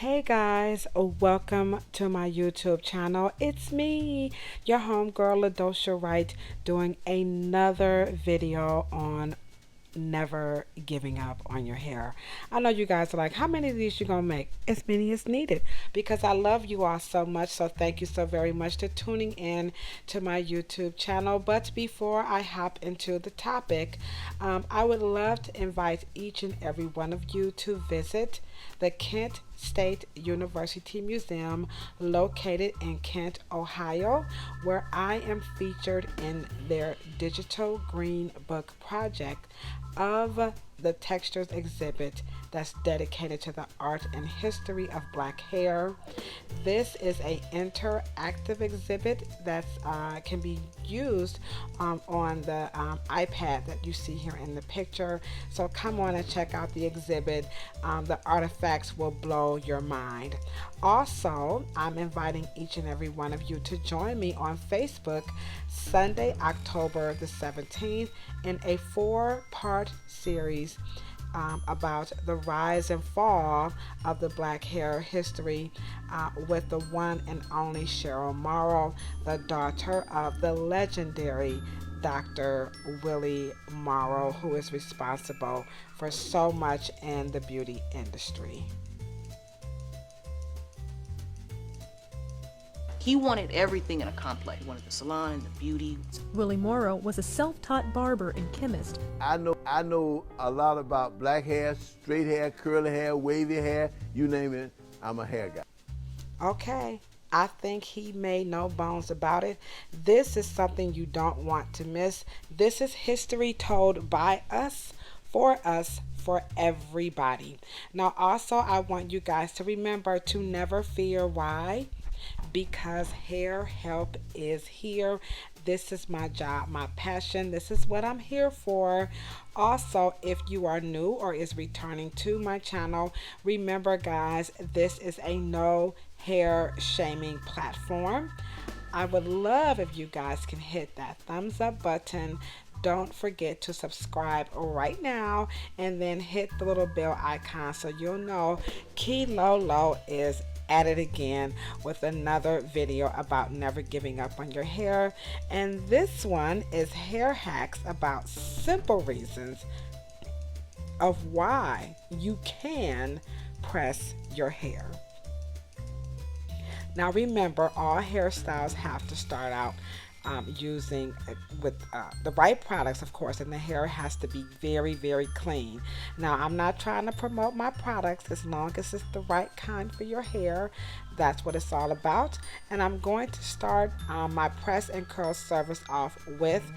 Hey guys, welcome to my YouTube channel. It's me, your homegirl Ladosha Wright, doing another video on never giving up on your hair. I know you guys are like, how many of these you gonna make? As many as needed, because I love you all so much. So thank you so very much for tuning in to my YouTube channel. But before I hop into the topic, I would love to invite each and every one of you to visit the Kent State University Museum located in Kent, Ohio, where I am featured in their digital green book project of the textures exhibit that's dedicated to the art and history of black hair. This is a interactive exhibit that can be used on the iPad that you see here in the picture. So come on and check out the exhibit. The artifacts will blow your mind. Also, I'm inviting each and every one of you to join me on Facebook Sunday, October the 17th in a 4-part series about the rise and fall of the black hair history with the one and only Cheryl Morrow, the daughter of the legendary Dr. Willie Morrow, who is responsible for so much in the beauty industry. He wanted everything in a complex. He wanted the salon and the beauty. Willie Morrow was a self-taught barber and chemist. I know a lot about black hair, straight hair, curly hair, wavy hair, you name it, I'm a hair guy. Okay, I think he made no bones about it. This is something you don't want to miss. This is history told by us, for everybody. Now also, I want you guys to remember to never fear. Why? Because hair help is here. This is my job, my passion. This is what I'm here for. Also, if you are new or is returning to my channel, remember guys, this is a no hair shaming platform. I would love if you guys can hit that thumbs up button. Don't forget to subscribe right now and then hit the little bell icon so you'll know Kilolo is at it again with another video about never giving up on your hair. And this one is hair hacks about simple reasons of why you can press your hair. Now remember, all hairstyles have to start out using with the right products, of course, and the hair has to be very, very clean. Now, I'm not trying to promote my products as long as it's the right kind for your hair. That's what it's all about. And I'm going to start my press and curl service off with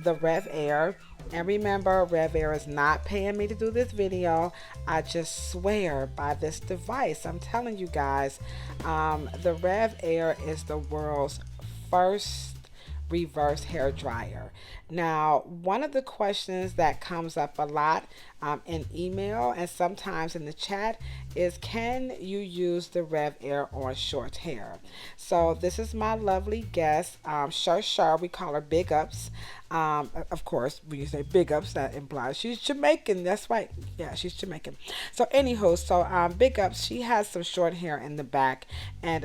the Rev Air. And remember, Rev Air is not paying me to do this video. I just swear by this device. I'm telling you guys, the Rev Air is the world's first reverse hair dryer. Now, one of the questions that comes up a lot in email and sometimes in the chat is, can you use the Rev Air on short hair? So this is my lovely guest, Shar, we call her Big Ups. Of course, when you say Big Ups, that implies she's Jamaican. That's right. Yeah, she's Jamaican. So anywho, Big Ups, she has some short hair in the back. And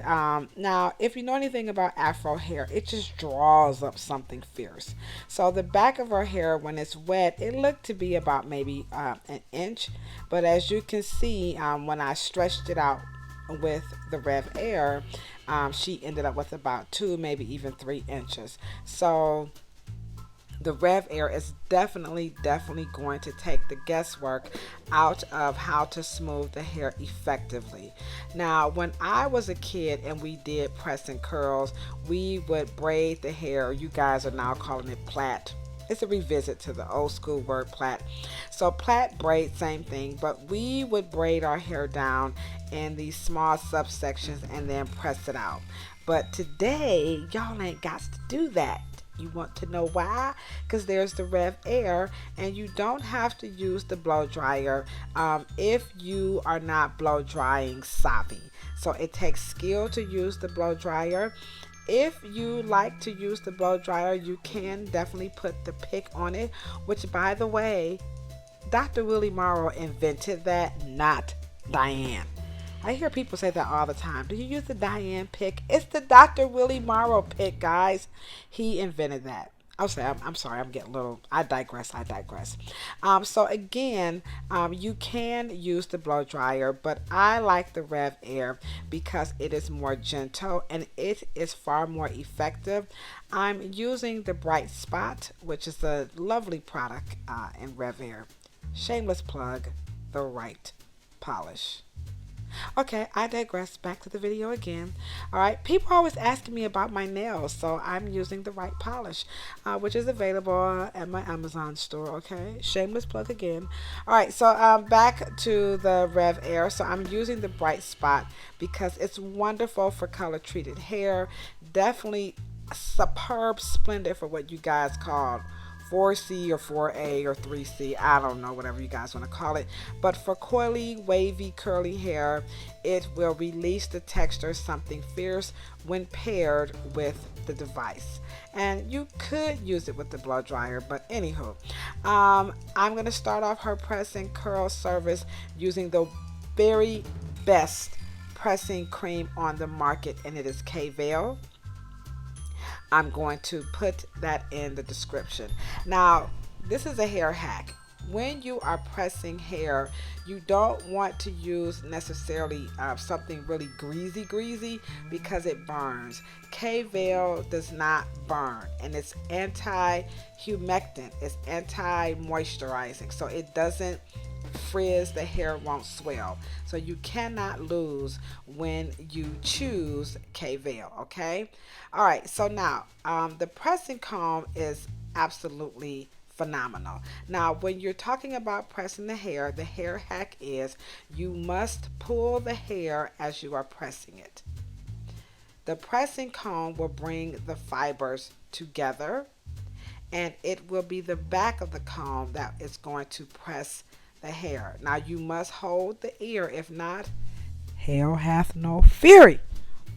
now, if you know anything about Afro hair, it just draws up something fierce. So the back of her hair, when it's wet, it looked to be about maybe an inch. But as you can see, when I stretched it out with the Rev Air, she ended up with about 2, maybe even 3 inches. So the Rev Air is definitely going to take the guesswork out of how to smooth the hair effectively. Now, when I was a kid and we did press and curls, we would braid the hair. You guys are now calling it plait. It's a revisit to the old school word plait. So plait, braid, same thing, but we would braid our hair down in these small subsections and then press it out. But today, y'all ain't got to do that. You want to know why? Because there's the Rev Air, and you don't have to use the blow dryer if you are not blow drying savvy. So it takes skill to use the blow dryer. If you like to use the blow dryer, you can definitely put the pick on it, which, by the way, Dr. Willie Morrow invented that, not Diane. I hear people say that all the time. Do you use the Diane pick? It's the Dr. Willie Morrow pick, guys. He invented that. I'm sorry, I'm getting a little, I digress, I digress. So again, you can use the blow dryer, but I like the Rev Air because it is more gentle and it is far more effective. I'm using the Bright Spot, which is a lovely product in Rev Air. Shameless plug, the Wright Polish. Okay, I digress. Back to the video again. All right, people are always asking me about my nails, so I'm using the Wright Polish, which is available at my Amazon store. Okay, shameless plug again. All right, so back to the Rev Air. So I'm using the Bright Spot because it's wonderful for color treated hair. Definitely superb, splendid for what you guys call 4C or 4A or 3C, I don't know, whatever you guys want to call it. But for coily, wavy, curly hair, it will release the texture something fierce when paired with the device. And you could use it with the blow dryer, but anywho, I'm going to start off her pressing curl service using the very best pressing cream on the market, and it is K-Veil. I'm going to put that in the description. Now, this is a hair hack. When you are pressing hair, you don't want to use necessarily something really greasy because it burns. K-Veil does not burn, and it's anti-humectant. It's anti-moisturizing, so it doesn't frizz, the hair won't swell. So you cannot lose when you choose K-Veil, okay? All right, so now the pressing comb is absolutely phenomenal. Now, when you're talking about pressing the hair hack is you must pull the hair as you are pressing it. The pressing comb will bring the fibers together, and it will be the back of the comb that is going to press the hair. Now, you must hold the ear. If not, hell hath no fury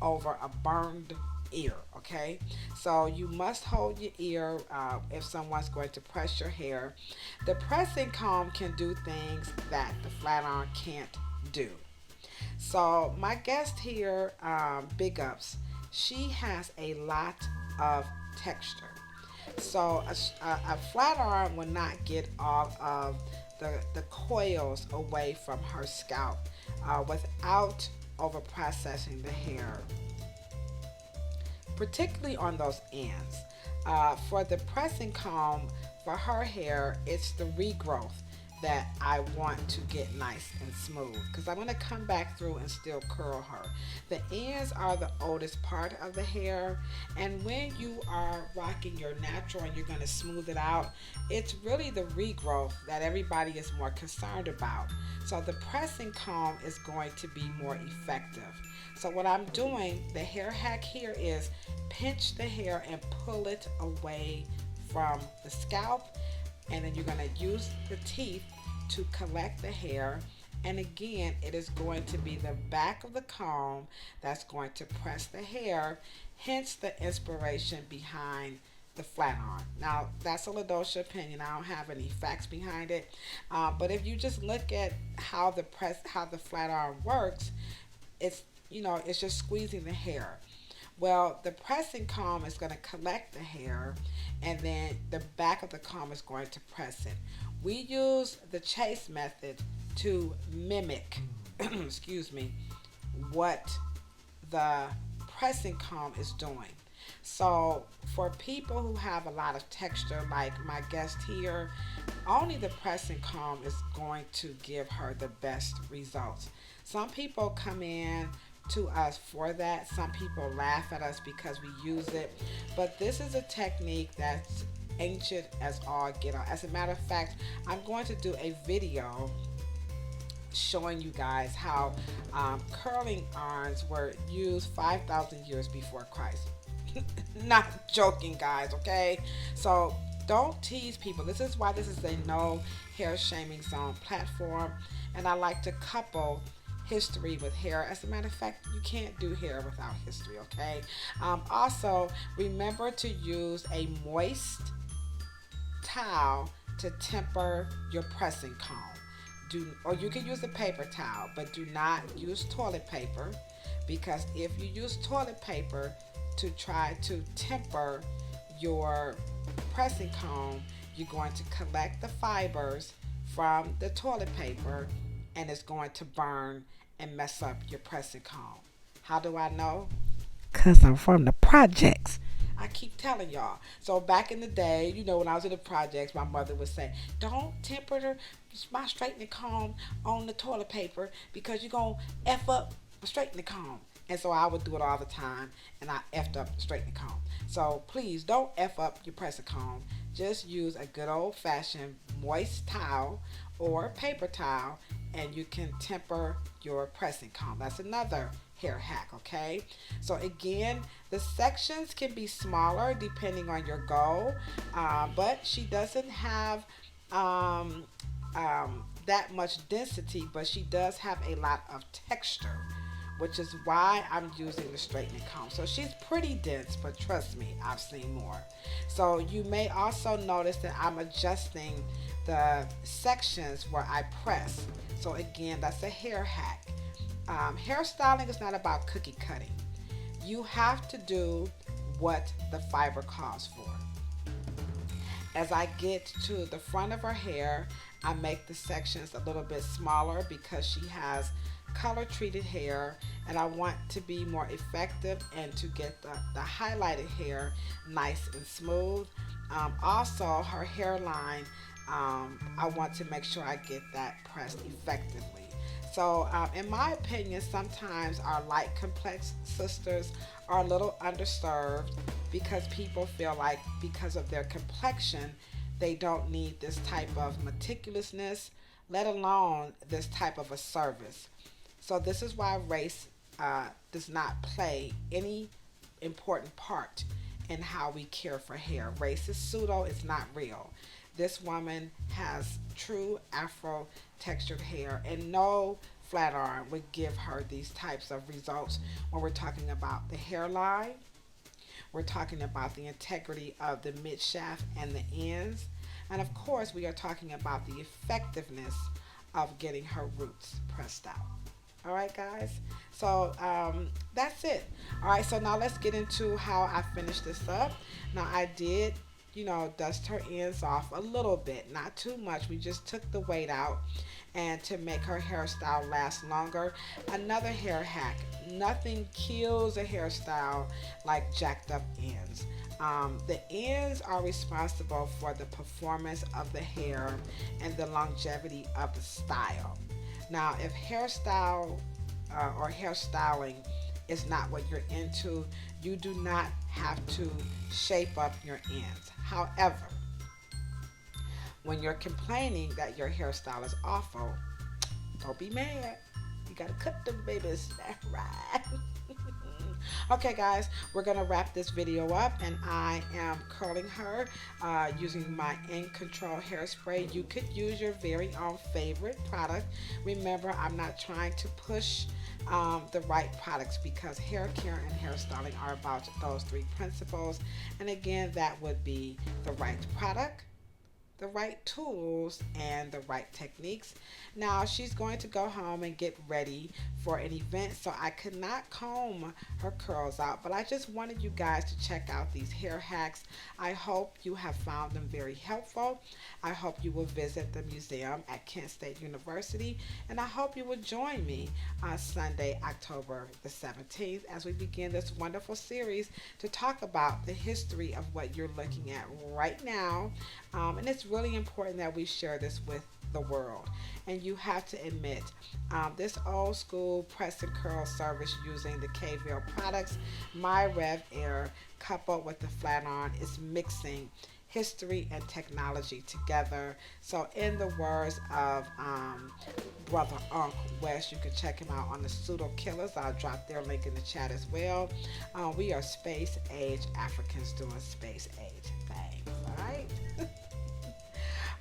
over a burned ear, okay? So you must hold your ear if someone's going to press your hair. The pressing comb can do things that the flat iron can't do. So my guest here, big ups, she has a lot of texture. So a flat iron will not get all of the coils away from her scalp without over processing the hair, particularly on those ends. For the pressing comb for her hair, it's the regrowth that I want to get nice and smooth because I'm going to come back through and still curl her. The ends are the oldest part of the hair, and when you are rocking your natural and you're going to smooth it out, it's really the regrowth that everybody is more concerned about. So the pressing comb is going to be more effective. So what I'm doing, the hair hack here is pinch the hair and pull it away from the scalp, and then you're going to use the teeth to collect the hair, and again it is going to be the back of the comb that's going to press the hair, hence the inspiration behind the flat iron. Now that's a LaDosha opinion, I don't have any facts behind it, but if you just look at how the flat iron works, it's just squeezing the hair. Well, the pressing comb is going to collect the hair, and then the back of the comb is going to press it. We use the chase method to mimic, excuse me, what the pressing comb is doing. So for people who have a lot of texture, like my guest here, only the pressing comb is going to give her the best results. Some people come in to us for that. Some people laugh at us because we use it, but this is a technique that's ancient as all get out. As a matter of fact, I'm going to do a video showing you guys how curling irons were used 5,000 years before Christ. Not joking, guys, okay? So don't tease people. This is why this is a no hair shaming zone platform, and I like to couple history with hair. As a matter of fact, you can't do hair without history, okay? Also, remember to use a moist towel to temper your pressing comb. or you can use a paper towel, but do not use toilet paper, because if you use toilet paper to try to temper your pressing comb, you're going to collect the fibers from the toilet paper, and it's going to burn and mess up your pressing comb. How do I know? Because I'm from the projects. I keep telling y'all. So back in the day, when I was in the projects, my mother would say, don't temper my straightening comb on the toilet paper because you're going to F up the straightening comb. And so I would do it all the time, and I effed up the straightening comb. So please don't F up your pressing comb. Just use a good old-fashioned moist towel or paper towel, and you can temper your pressing comb. That's another hair hack, okay? So again, the sections can be smaller depending on your goal, but she doesn't have that much density, but she does have a lot of texture, which is why I'm using the straightening comb. So she's pretty dense, but trust me, I've seen more. So you may also notice that I'm adjusting the sections where I press. So again, that's a hair hack. Hairstyling is not about cookie cutting. You have to do what the fiber calls for. As I get to the front of her hair, I make the sections a little bit smaller because she has color treated hair, and I want to be more effective and to get the highlighted hair nice and smooth. Also, her hairline, I want to make sure I get that pressed effectively. So in my opinion, sometimes our light complex sisters are a little underserved because people feel like because of their complexion, they don't need this type of meticulousness, let alone this type of a service. So this is why race does not play any important part in how we care for hair. Race is pseudo, it's not real. This woman has true Afro textured hair, and no flat iron would give her these types of results when we're talking about the hairline. We're talking about the integrity of the mid shaft and the ends. And of course, we are talking about the effectiveness of getting her roots pressed out. All right, guys. So that's it. All right, so now let's get into how I finished this up. Now I did, dust her ends off a little bit, not too much. We just took the weight out, and to make her hairstyle last longer. Another hair hack: nothing kills a hairstyle like jacked up ends. The ends are responsible for the performance of the hair and the longevity of the style. Now, if hairstyle or hairstyling is not what you're into, you do not have to shape up your ends. However, when you're complaining that your hairstyle is awful, don't be mad. You gotta cut them babies. That's right. Okay, guys, we're gonna wrap this video up, and I am curling her using my In Control hairspray. You could use your very own favorite product. Remember, I'm not trying to push the right products, because hair care and hairstyling are about those three principles. And again, that would be the right product, the right tools, and the right techniques. Now she's going to go home and get ready for an event, so I could not comb her curls out, but I just wanted you guys to check out these hair hacks. I hope you have found them very helpful. I hope you will visit the museum at Kent State University, and I hope you will join me on Sunday, October the 17th, as we begin this wonderful series to talk about the history of what you're looking at right now. And it's really important that we share this with the world. And you have to admit, this old school press and curl service using the K-Veil products, my Rev Air, coupled with the flat iron, is mixing history and technology together. So in the words of brother Unc West, you can check him out on the Pseudo Killas. I'll drop their link in the chat as well. We are space age Africans doing space age things, all right?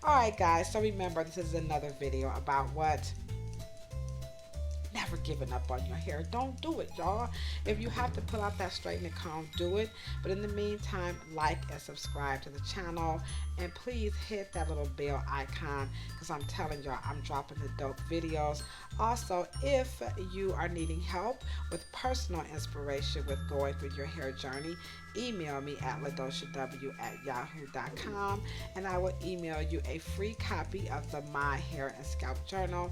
All right, guys, so remember, this is another video about what never never giving up on your hair. Don't do it, y'all. If you have to pull out that straightening comb, do it. But in the meantime, like and subscribe to the channel, and please hit that little bell icon, because I'm telling y'all, I'm dropping the dope videos. Also, if you are needing help with personal inspiration with going through your hair journey, email me at ladoshaw@yahoo.com, and I will email you a free copy of the My Hair and Scalp Journal,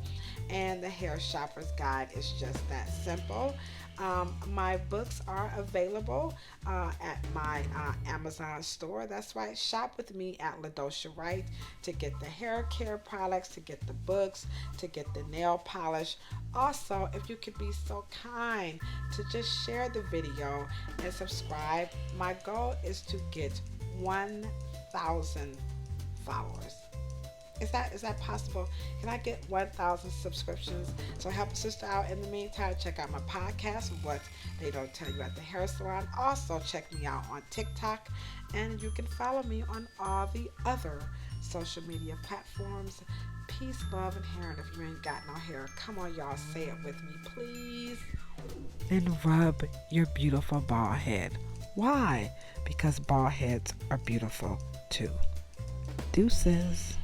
and the Hair Shopper's Guide. Is just that simple. My books are available at my Amazon store. That's right. Shop with me at LaDosha Wright to get the hair care products, to get the books, to get the nail polish. Also, if you could be so kind to just share the video and subscribe. My goal is to get 1,000 followers. Is that possible? Can I get 1,000 subscriptions? So help a sister out. In the meantime, check out my podcast, What They Don't Tell You at the Hair Salon. Also, check me out on TikTok, and you can follow me on all the other social media platforms. Peace, love, and hair. And if you ain't got no hair, come on, y'all, say it with me, please. Then rub your beautiful bald head. Why? Because bald heads are beautiful too. Deuces.